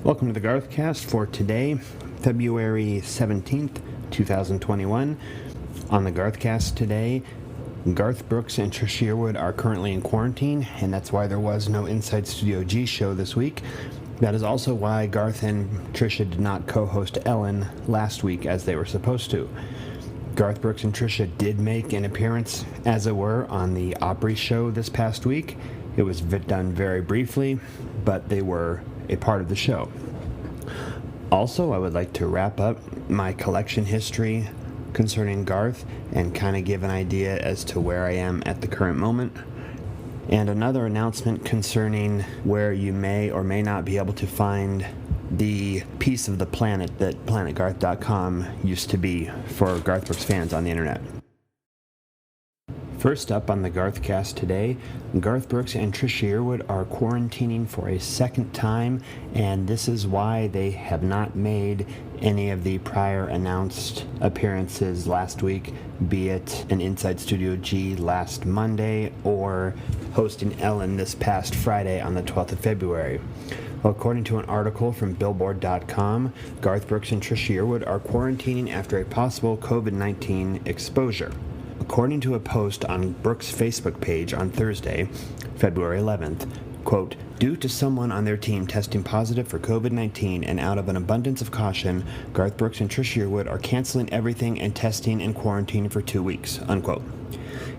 Welcome to the GarthCast for today, February 17th, 2021. On the GarthCast today, Garth Brooks and Trisha Yearwood are currently in quarantine, and that's why there was no Inside Studio G show this week. That is also why Garth and Trisha did not co-host Ellen last week as they were supposed to. Garth Brooks and Trisha did make an appearance, as it were, on the Opry show this past week. It was done very briefly, but they were a part of the show. Also, I would like to wrap up my collection history concerning Garth and kind of give an idea as to where I am at the current moment. And another announcement concerning where you may or may not be able to find the piece of the planet that PlanetGarth.com used to be for Garth Brooks fans on the internet. First up on the GarthCast today, Garth Brooks and Trisha Yearwood are quarantining for a second time, and this is why they have not made any of the prior announced appearances last week, be it an Inside Studio G last Monday or hosting Ellen this past Friday on the 12th of February. According to an article from Billboard.com, Garth Brooks and Trisha Yearwood are quarantining after a possible COVID-19 exposure. According to a post on Brooks' Facebook page on Thursday, February 11th, quote, "Due to someone on their team testing positive for COVID-19 and out of an abundance of caution, Garth Brooks and Trisha Yearwood are canceling everything and testing and quarantining for 2 weeks," unquote.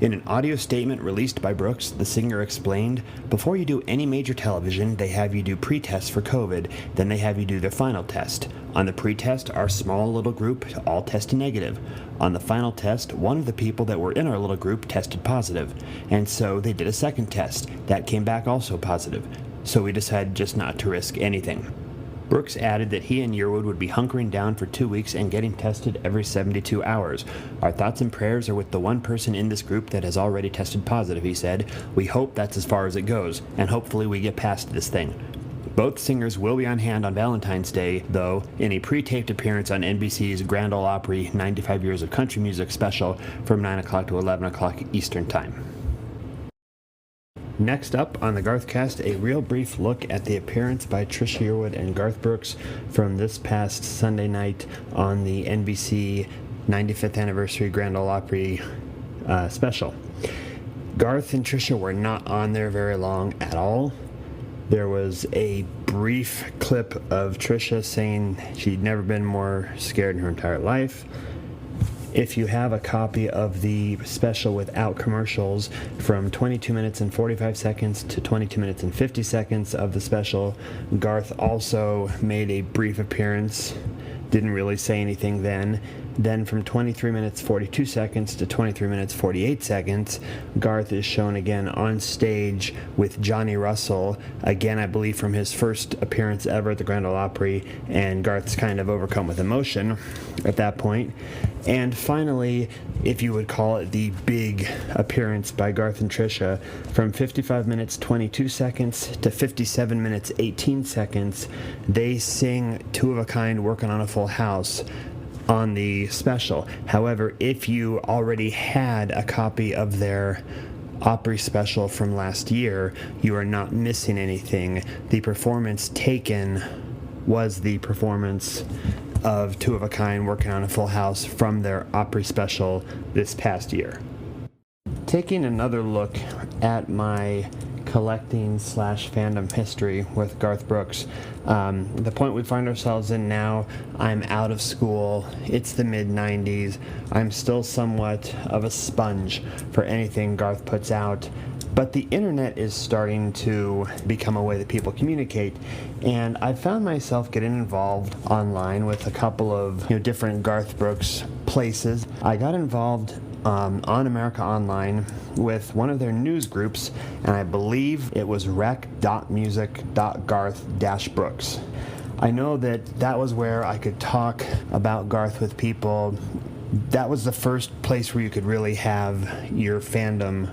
In an audio statement released by Brooks, the singer explained, "Before you do any major television, they have you do pre-tests for COVID, then they have you do their final test. On the pre-test, our small little group all tested negative. On the final test, one of the people that were in our little group tested positive, and so they did a second test. That came back also positive. So we decided just not to risk anything." Brooks added that he and Yearwood would be hunkering down for 2 weeks and getting tested every 72 hours. "Our thoughts and prayers are with the one person in this group that has already tested positive," he said. "We hope that's as far as it goes, and hopefully we get past this thing." Both singers will be on hand on Valentine's Day, though, in a pre-taped appearance on NBC's Grand Ole Opry 95 Years of Country Music special from 9 o'clock to 11 o'clock Eastern Time. Next up on the GarthCast, a real brief look at the appearance by Trisha Yearwood and Garth Brooks from this past Sunday night on the NBC 95th Anniversary Grand Ole Opry special. Garth and Trisha were not on there very long at all. There was a brief clip of Trisha saying she'd never been more scared in her entire life. If you have a copy of the special without commercials, from 22 minutes and 45 seconds to 22 minutes and 50 seconds of the special, Garth also made a brief appearance, didn't really say anything then. Then from 23 minutes 42 seconds to 23 minutes 48 seconds, Garth is shown again on stage with Johnny Russell, again I believe from his first appearance ever at the Grand Ole Opry, and Garth's kind of overcome with emotion at that point. And finally, if you would call it the big appearance by Garth and Trisha, from 55 minutes 22 seconds to 57 minutes 18 seconds, they sing Two of a Kind, Working on a Full House on the special. However, if you already had a copy of their Opry Special from last year, you are not missing anything. The performance taken was the performance of Two of a Kind, Working on a Full House from their Opry Special this past year. Taking another look at my collecting / fandom history with Garth Brooks, the point we find ourselves in now, I'm out of school, it's the mid-90s, I'm still somewhat of a sponge for anything Garth puts out, but the internet is starting to become a way that people communicate, and I found myself getting involved online with a couple of different Garth Brooks places. I got involved on America Online with one of their news groups, and I believe it was rec.music.garth-brooks. I know that was where I could talk about Garth with people. That was the first place where you could really have your fandom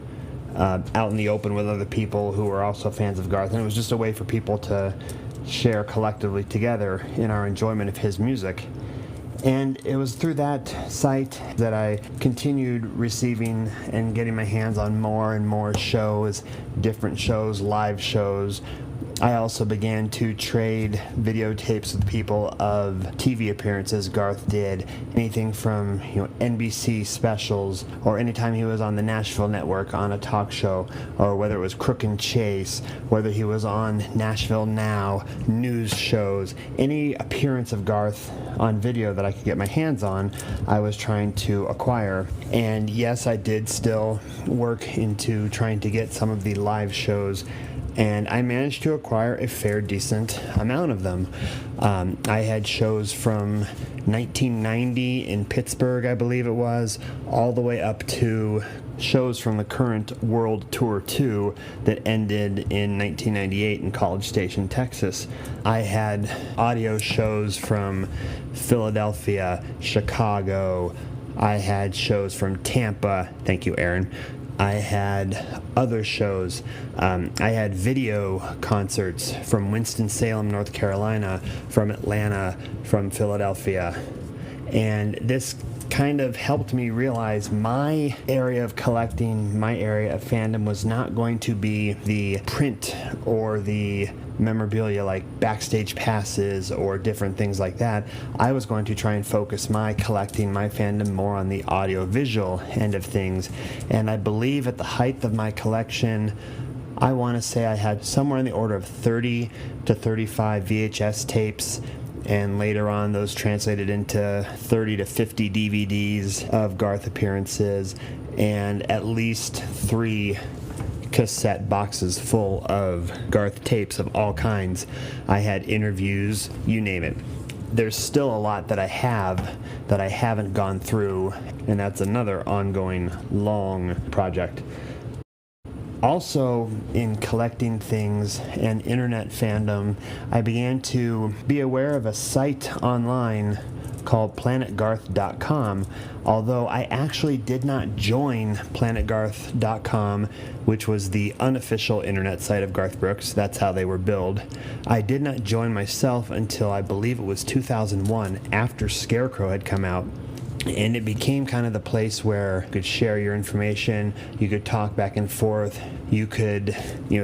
out in the open with other people who were also fans of Garth, and it was just a way for people to share collectively together in our enjoyment of his music. And it was through that site that I continued receiving and getting my hands on more and more shows, different shows, live shows, I also began to trade videotapes with people of TV appearances Garth did, anything from NBC specials, or anytime he was on the Nashville Network on a talk show, or whether it was Crook and Chase, whether he was on Nashville Now, news shows, any appearance of Garth on video that I could get my hands on, I was trying to acquire. And yes, I did still work into trying to get some of the live shows, and I managed to acquire a fair decent amount of them. I had shows from 1990 in Pittsburgh, I believe it was, all the way up to shows from the current World Tour 2 that ended in 1998 in College Station, Texas. I had audio shows from Philadelphia, Chicago. I had shows from Tampa. Thank you, Aaron. I had other shows. I had video concerts from Winston-Salem, North Carolina, from Atlanta, from Philadelphia. And this kind of helped me realize my area of collecting, my area of fandom was not going to be the print or the memorabilia like backstage passes or different things like that. I was going to try and focus my collecting, my fandom, more on the audio-visual end of things. And I believe at the height of my collection, I want to say I had somewhere in the order of 30 to 35 VHS tapes, and later on those translated into 30 to 50 DVDs of Garth appearances, and at least 3 cassette boxes full of Garth tapes of all kinds. I had interviews, you name it. There's still a lot that I have that I haven't gone through, and that's another ongoing long project. Also, in collecting things and internet fandom, I began to be aware of a site online called PlanetGarth.com, although I actually did not join PlanetGarth.com, which was the unofficial internet site of Garth Brooks. That's how they were billed. I did not join myself until I believe it was 2001, after Scarecrow had come out. And it became kind of the place where you could share your information, you could talk back and forth, you could,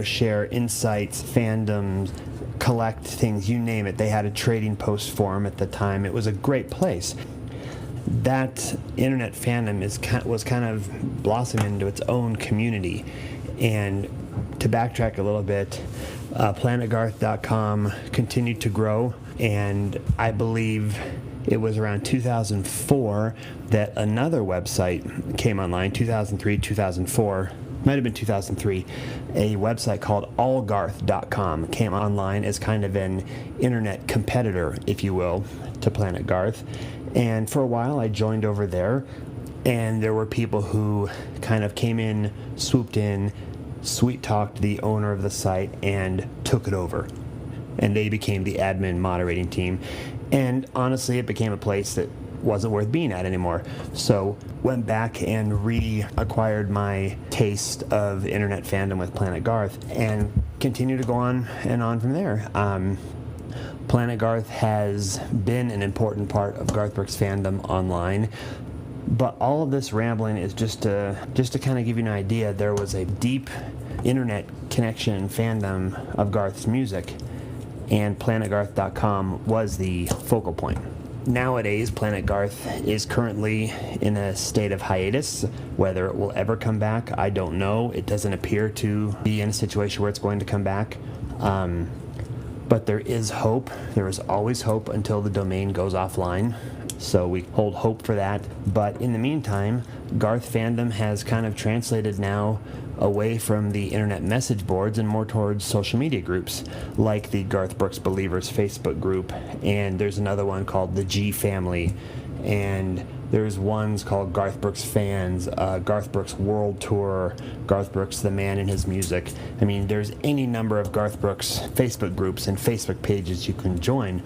share insights, fandoms, collect things, you name it. They had a trading post forum at the time. It was a great place. That internet fandom was kind of blossomed into its own community. And to backtrack a little bit, PlanetGarth.com continued to grow, and I believe it was around 2004 that another website came online, 2003, 2004, might have been 2003, a website called allgarth.com came online as kind of an internet competitor, if you will, to Planet Garth. And for a while I joined over there, and there were people who kind of came in, swooped in, sweet-talked the owner of the site, and took it over. And they became the admin moderating team. And honestly, it became a place that wasn't worth being at anymore. So went back and reacquired my taste of internet fandom with Planet Garth and continued to go on and on from there. Planet Garth has been an important part of Garth Brooks fandom online. But all of this rambling is just to kind of give you an idea. There was a deep internet connection and fandom of Garth's music, and PlanetGarth.com was the focal point. Nowadays, Planet Garth is currently in a state of hiatus. Whether it will ever come back, I don't know. It doesn't appear to be in a situation where it's going to come back. But there is hope. There is always hope until the domain goes offline. So we hold hope for that. But in the meantime, Garth fandom has kind of translated now away from the internet message boards and more towards social media groups, like the Garth Brooks Believers Facebook group, and there's another one called the G Family, and there's ones called Garth Brooks Fans, Garth Brooks World Tour, Garth Brooks The Man and His Music. I mean, there's any number of Garth Brooks Facebook groups and Facebook pages you can join.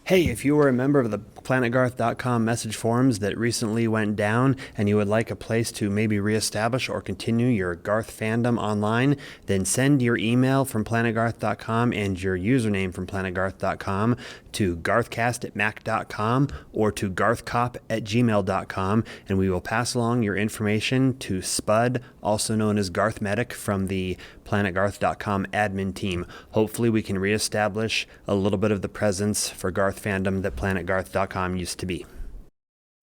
Hey, if you were a member of the PlanetGarth.com message forums that recently went down and you would like a place to maybe reestablish or continue your Garth fandom online, then send your email from PlanetGarth.com and your username from PlanetGarth.com to GarthCast@mac.com or to GarthCop@gmail.com, and we will pass along your information to Spud, also known as Garth Medic, from the PlanetGarth.com admin team. Hopefully we can reestablish a little bit of the presence for Garth fandom that PlanetGarth.com used to be.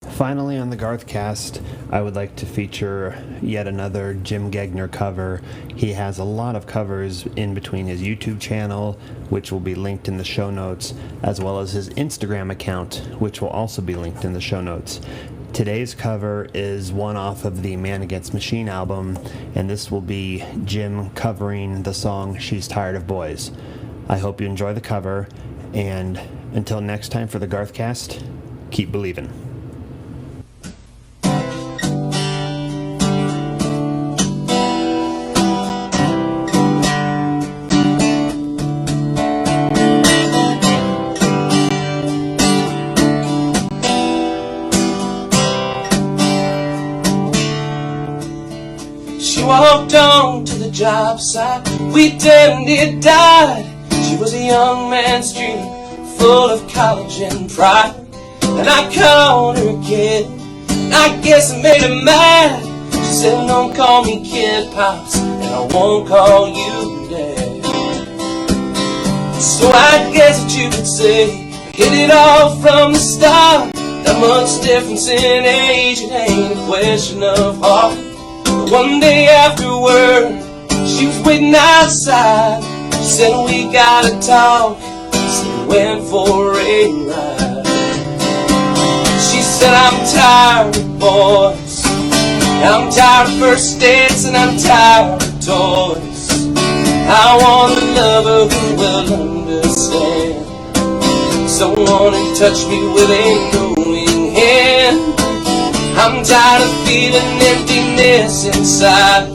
Finally, on the GarthCast, I would like to feature yet another Jim Gegner cover. He has a lot of covers in between his YouTube channel, which will be linked in the show notes, as well as his Instagram account, which will also be linked in the show notes. Today's cover is one off of the Man Against Machine album, and this will be Jim covering the song She's Tired of Boys. I hope you enjoy the cover, and until next time for the GarthCast, keep believing. She walked on to the job site, we damn near died. She was a young man's dream, full of college and pride. And I called her a kid, and I guess I made her mad. She said, don't call me Kid Pops, and I won't call you Dad. So I guess that you could say we hit it all from the start. Not much difference in age, it ain't a question of heart. But one day afterward, she was waiting outside. She said, we gotta talk. So we went for a ride. She said, I'm tired of boys, I'm tired of first dates, and I'm tired of toys. I want a lover who will understand, someone who touch me with a knowing hand. I'm tired of feeling emptiness inside.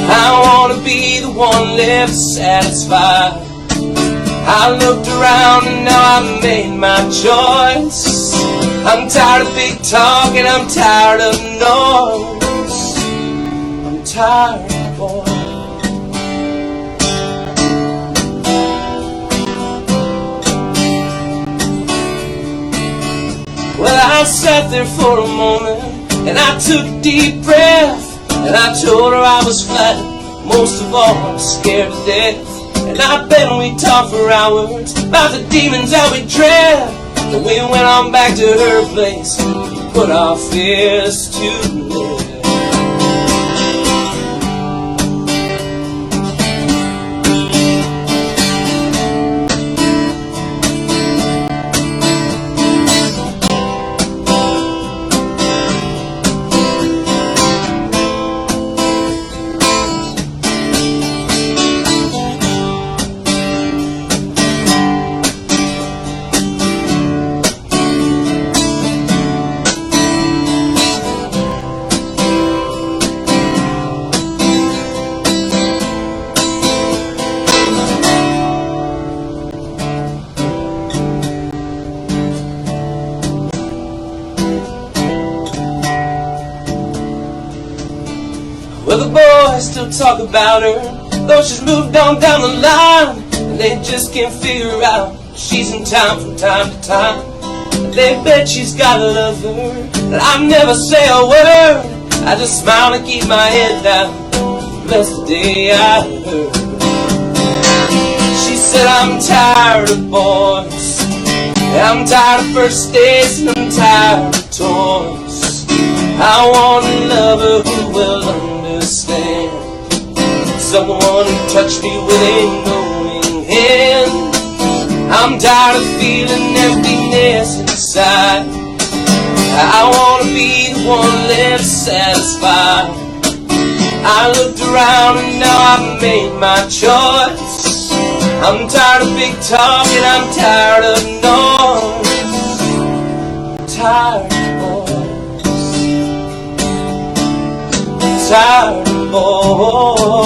I wanna be the one left satisfied. I looked around and now I made my choice. I'm tired of big talk and I'm tired of noise. I'm tired, boy. Well, I sat there for a moment and I took a deep breath, and I told her I was flattered, most of all I'm scared to death. And I bet we talked for hours about the demons that we dread. And we went on back to her place, we put our fears to bed. Well, the boys still talk about her, though she's moved on down the line. And they just can't figure out if she's in town from time to time. And they bet she's got a lover, and I never say a word. I just smile and keep my head down, bless the day I heard. She said, I'm tired of boys, I'm tired of first dates, and I'm tired of toys. I want a lover who will understand, someone who touched me with a knowing hand. I'm tired of feeling emptiness inside. I wanna be the one left satisfied. I looked around and now I've made my choice. I'm tired of big talk and I'm tired of noise. Tired boys, tired boys.